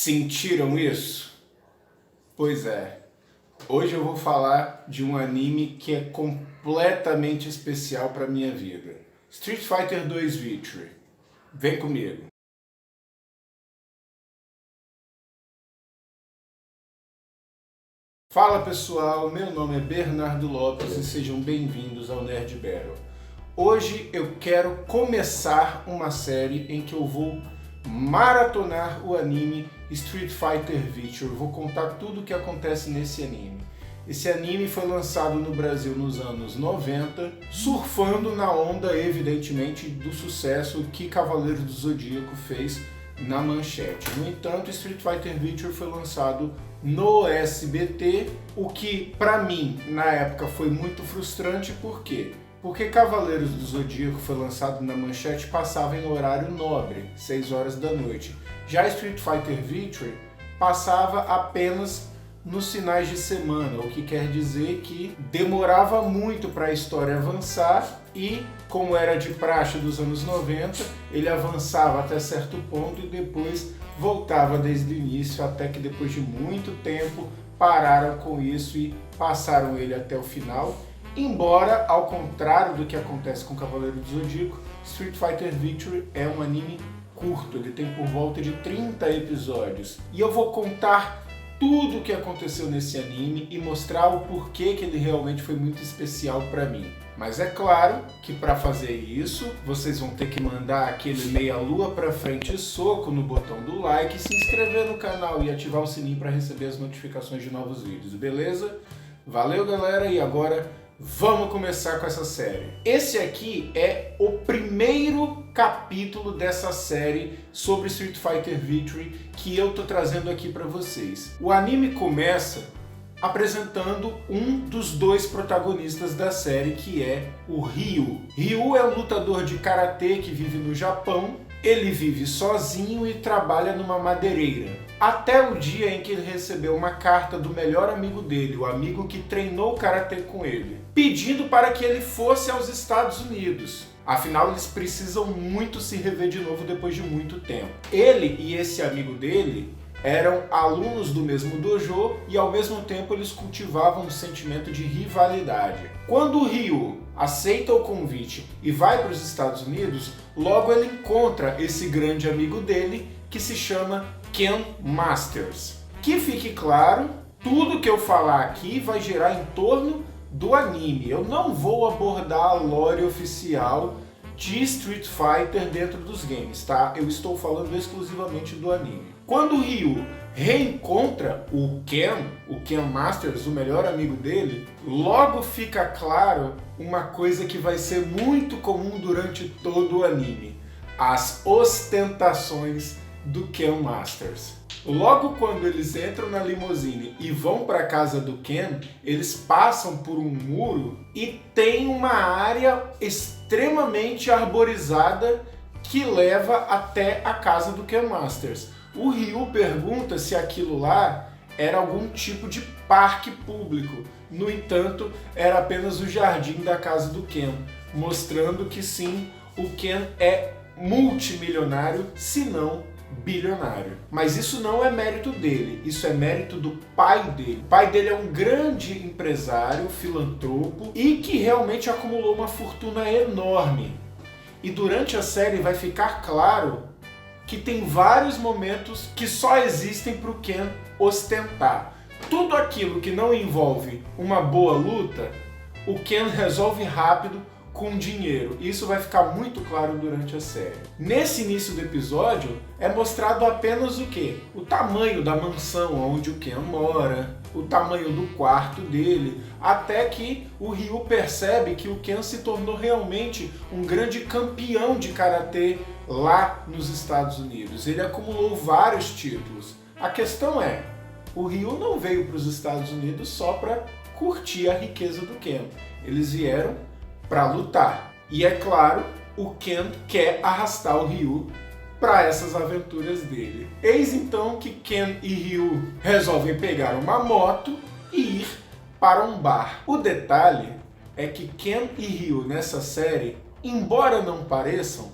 Sentiram isso? Pois é, hoje eu vou falar de um anime que é completamente especial para minha vida. Street Fighter 2 Victory. Vem comigo. Fala pessoal, meu nome é Bernardo Lopes e sejam bem-vindos ao Nerd Battle. Hoje eu quero começar uma série em que eu vou maratonar o anime Street Fighter Victory. Eu vou contar tudo o que acontece nesse anime. Esse anime foi lançado no Brasil nos anos 90, surfando na onda, evidentemente, do sucesso que Cavaleiros do Zodíaco fez na manchete. No entanto, Street Fighter Victory foi lançado no SBT, o que, pra mim, na época foi muito frustrante. Por quê? Porque Cavaleiros do Zodíaco foi lançado na manchete, passava em horário nobre, 6 horas da noite. Já Street Fighter Victory passava apenas nos finais de semana, o que quer dizer que demorava muito para a história avançar e, como era de praxe dos anos 90, ele avançava até certo ponto e depois voltava desde o início, até que depois de muito tempo pararam com isso e passaram ele até o final. Embora, ao contrário do que acontece com Cavaleiro do Zodíaco, Street Fighter Victory é um anime curto, ele tem por volta de 30 episódios. E eu vou contar tudo o que aconteceu nesse anime e mostrar o porquê que ele realmente foi muito especial para mim. Mas é claro que para fazer isso, vocês vão ter que mandar aquele meia-lua para frente soco no botão do like, se inscrever no canal e ativar o sininho para receber as notificações de novos vídeos, beleza? Valeu galera, e agora vamos começar com essa série. Esse aqui é o primeiro capítulo dessa série sobre Street Fighter Victory que eu tô trazendo aqui para vocês. O anime começa apresentando um dos dois protagonistas da série, que é o Ryu. Ryu é um lutador de karatê que vive no Japão. Ele vive sozinho e trabalha numa madeireira. Até o dia em que ele recebeu uma carta do melhor amigo dele, o amigo que treinou karatê com ele, pedindo para que ele fosse aos Estados Unidos. Afinal, eles precisam muito se rever de novo depois de muito tempo. Ele e esse amigo dele eram alunos do mesmo dojo e ao mesmo tempo eles cultivavam um sentimento de rivalidade. Quando o Ryu aceita o convite e vai para os Estados Unidos, logo ele encontra esse grande amigo dele que se chama Ken Masters. Que fique claro, tudo que eu falar aqui vai girar em torno do anime. Eu não vou abordar a lore oficial de Street Fighter dentro dos games, tá? Eu estou falando exclusivamente do anime. Quando o Ryu reencontra o Ken Masters, o melhor amigo dele, logo fica claro uma coisa que vai ser muito comum durante todo o anime: as ostentações do Ken Masters. Logo quando eles entram na limusine e vão para a casa do Ken, eles passam por um muro e tem uma área extremamente arborizada que leva até a casa do Ken Masters. O Ryu pergunta se aquilo lá era algum tipo de parque público. No entanto, era apenas o jardim da casa do Ken, mostrando que sim, o Ken é multimilionário, se não bilionário. Mas isso não é mérito dele, isso é mérito do pai dele. O pai dele é um grande empresário, filantropo e que realmente acumulou uma fortuna enorme. E durante a série vai ficar claro que tem vários momentos que só existem para o Ken ostentar. Tudo aquilo que não envolve uma boa luta, o Ken resolve rápido com dinheiro. Isso vai ficar muito claro durante a série. Nesse início do episódio é mostrado apenas o quê? O tamanho da mansão onde o Ken mora, o tamanho do quarto dele, até que o Ryu percebe que o Ken se tornou realmente um grande campeão de karatê lá nos Estados Unidos. Ele acumulou vários títulos. A questão é, o Ryu não veio para os Estados Unidos só para curtir a riqueza do Ken. Eles vieram para lutar. E é claro, o Ken quer arrastar o Ryu para essas aventuras dele. Eis então que Ken e Ryu resolvem pegar uma moto e ir para um bar. O detalhe é que Ken e Ryu nessa série, embora não pareçam,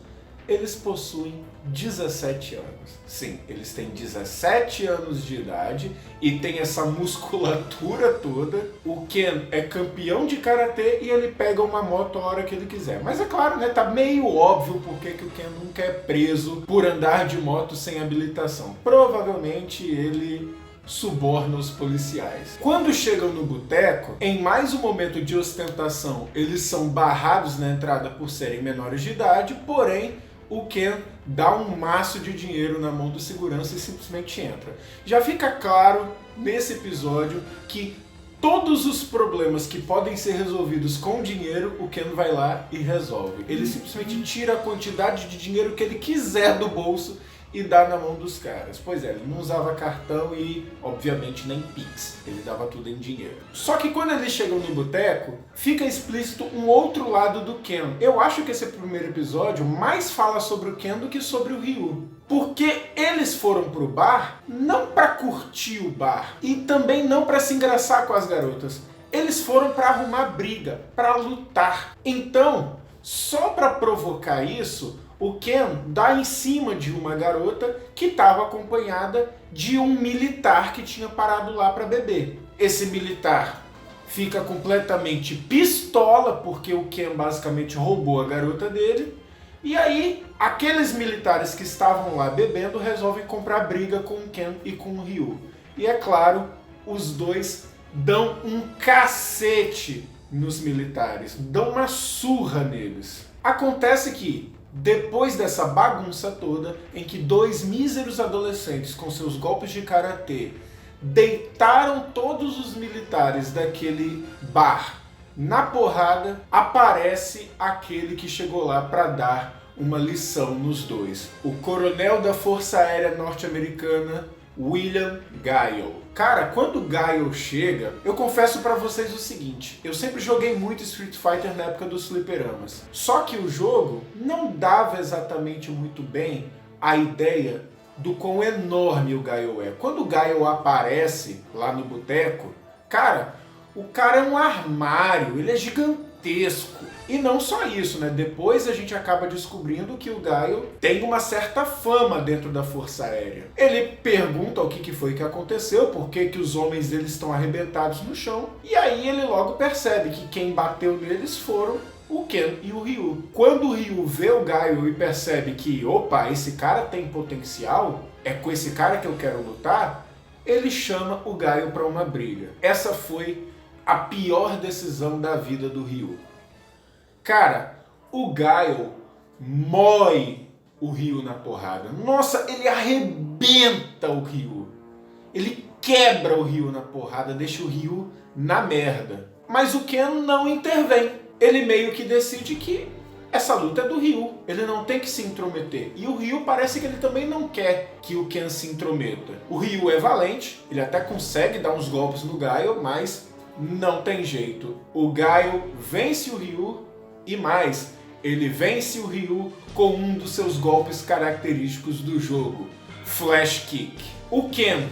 eles possuem 17 anos. Sim, eles têm 17 anos de idade e tem essa musculatura toda. O Ken é campeão de karatê e ele pega uma moto a hora que ele quiser. Mas é claro, né, tá meio óbvio porque que o Ken nunca é preso por andar de moto sem habilitação. Provavelmente ele suborna os policiais. Quando chegam no boteco, em mais um momento de ostentação, eles são barrados na entrada por serem menores de idade, porém o Ken dá um maço de dinheiro na mão do segurança e simplesmente entra. Já fica claro nesse episódio que todos os problemas que podem ser resolvidos com dinheiro, o Ken vai lá e resolve. Ele simplesmente tira a quantidade de dinheiro que ele quiser do bolso e dá na mão dos caras. Pois é, ele não usava cartão e, obviamente, nem Pix. Ele dava tudo em dinheiro. Só que quando eles chegam no boteco, fica explícito um outro lado do Ken. Eu acho que esse primeiro episódio mais fala sobre o Ken do que sobre o Ryu. Porque eles foram pro bar não pra curtir o bar e também não pra se engraçar com as garotas. Eles foram pra arrumar briga, pra lutar. Então, só pra provocar isso, o Ken dá em cima de uma garota que estava acompanhada de um militar que tinha parado lá para beber. Esse militar fica completamente pistola porque o Ken basicamente roubou a garota dele. E aí, aqueles militares que estavam lá bebendo resolvem comprar briga com o Ken e com o Ryu. E é claro, os dois dão um cacete nos militares, dão uma surra neles. Acontece que depois dessa bagunça toda, em que dois míseros adolescentes com seus golpes de karatê deitaram todos os militares daquele bar na porrada, aparece aquele que chegou lá para dar uma lição nos dois. O coronel da Força Aérea Norte-Americana, William Guile. Cara, quando o Guile chega, eu confesso pra vocês o seguinte, eu sempre joguei muito Street Fighter na época dos fliperamas. Só que o jogo não dava exatamente muito bem a ideia do quão enorme o Guile é. Quando o Guile aparece lá no boteco, cara, o cara é um armário, ele é gigantesco. E não só isso, né? Depois a gente acaba descobrindo que o Guile tem uma certa fama dentro da Força Aérea. Ele pergunta o que foi que aconteceu, por que os homens dele estão arrebentados no chão, e aí ele logo percebe que quem bateu neles foram o Ken e o Ryu. Quando o Ryu vê o Guile e percebe que, opa, esse cara tem potencial, é com esse cara que eu quero lutar, ele chama o Guile para uma briga. Essa foi a pior decisão da vida do Ryu. Cara, o Guile mói o Ryu na porrada. Nossa, ele arrebenta o Ryu. Ele quebra o Ryu na porrada, deixa o Ryu na merda. Mas o Ken não intervém. Ele meio que decide que essa luta é do Ryu. Ele não tem que se intrometer. E o Ryu parece que ele também não quer que o Ken se intrometa. O Ryu é valente, ele até consegue dar uns golpes no Guile, mas não tem jeito. O Guile vence o Ryu. E mais, ele vence o Ryu com um dos seus golpes característicos do jogo, Flash Kick. O Ken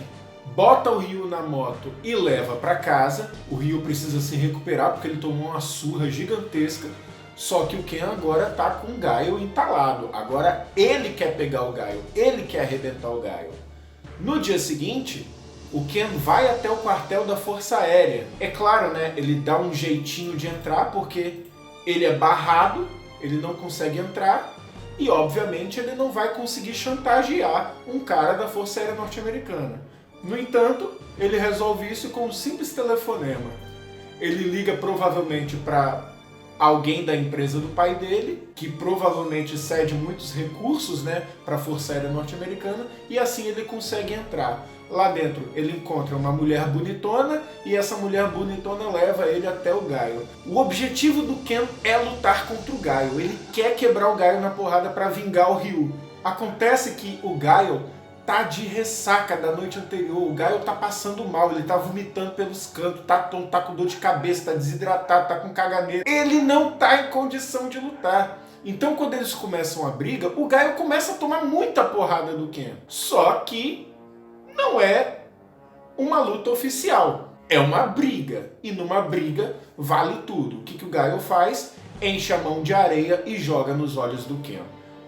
bota o Ryu na moto e leva para casa. O Ryu precisa se recuperar porque ele tomou uma surra gigantesca. Só que o Ken agora tá com o Guile entalado. Agora ele quer pegar o Guile, ele quer arrebentar o Guile. No dia seguinte, o Ken vai até o quartel da Força Aérea. É claro, né? Ele dá um jeitinho de entrar porque ele é barrado, ele não consegue entrar e, obviamente, ele não vai conseguir chantagear um cara da Força Aérea Norte-Americana. No entanto, ele resolve isso com um simples telefonema. Ele liga provavelmente para alguém da empresa do pai dele, que provavelmente cede muitos recursos, né, para a Força Aérea Norte-Americana, e assim ele consegue entrar. Lá dentro ele encontra uma mulher bonitona e essa mulher bonitona leva ele até o Guile. O objetivo do Ken é lutar contra o Guile. Ele quer quebrar o Guile na porrada para vingar o Ryu. Acontece que o Guile tá de ressaca da noite anterior. O Guile tá passando mal, ele tá vomitando pelos cantos, tá com dor de cabeça, tá desidratado, tá com caganeira. Ele não tá em condição de lutar. Então quando eles começam a briga, o Guile começa a tomar muita porrada do Ken. Só que não é uma luta oficial, é uma briga. E numa briga vale tudo. O que o Guile faz? Enche a mão de areia e joga nos olhos do Ken.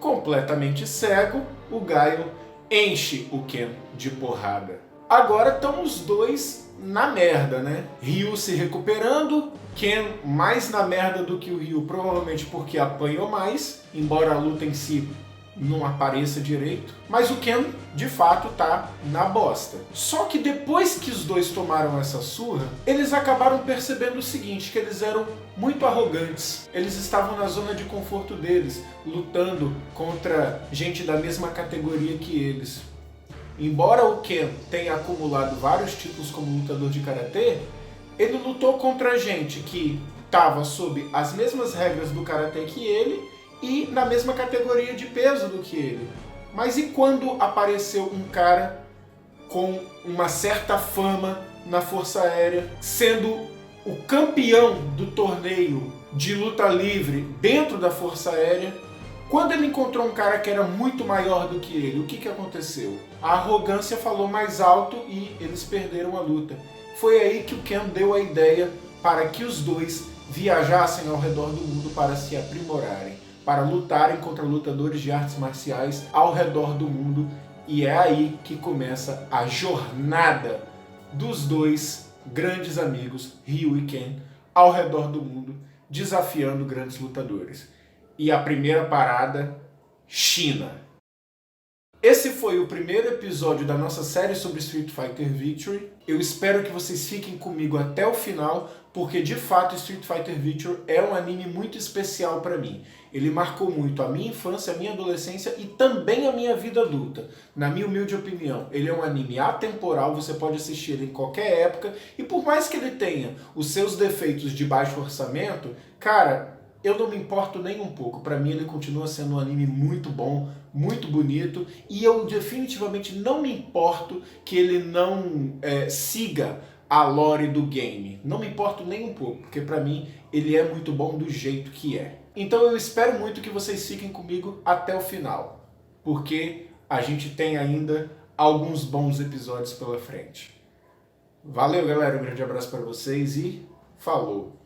completamente cego, o Guile enche o Ken de porrada. Agora estão os dois na merda, né? Ryu se recuperando, Ken mais na merda do que o Ryu, provavelmente porque apanhou mais, embora a luta em si não apareça direito, mas o Ken de fato tá na bosta. Só que depois que os dois tomaram essa surra, eles acabaram percebendo o seguinte, que eles eram muito arrogantes. Eles estavam na zona de conforto deles, lutando contra gente da mesma categoria que eles. Embora o Ken tenha acumulado vários títulos como lutador de karatê, ele lutou contra gente que estava sob as mesmas regras do karatê que ele e na mesma categoria de peso do que ele. Mas e quando apareceu um cara com uma certa fama na Força Aérea, sendo o campeão do torneio de luta livre dentro da Força Aérea? Quando ele encontrou um cara que era muito maior do que ele, o que aconteceu? A arrogância falou mais alto e eles perderam a luta. Foi aí que o Ken deu a ideia para que os dois viajassem ao redor do mundo para se aprimorarem, para lutarem contra lutadores de artes marciais ao redor do mundo. E é aí que começa a jornada dos dois grandes amigos, Ryu e Ken, ao redor do mundo, desafiando grandes lutadores. E a primeira parada, China. Esse foi o primeiro episódio da nossa série sobre Street Fighter Victory. Eu espero que vocês fiquem comigo até o final, porque de fato Street Fighter Victory é um anime muito especial para mim. Ele marcou muito a minha infância, a minha adolescência e também a minha vida adulta. Na minha humilde opinião, ele é um anime atemporal, você pode assistir ele em qualquer época, e por mais que ele tenha os seus defeitos de baixo orçamento, cara, eu não me importo nem um pouco. Para mim ele continua sendo um anime muito bom, muito bonito, e eu definitivamente não me importo que ele não siga a lore do game. Não me importo nem um pouco, porque para mim ele é muito bom do jeito que é. Então eu espero muito que vocês fiquem comigo até o final, porque a gente tem ainda alguns bons episódios pela frente. Valeu, galera, um grande abraço para vocês e falou!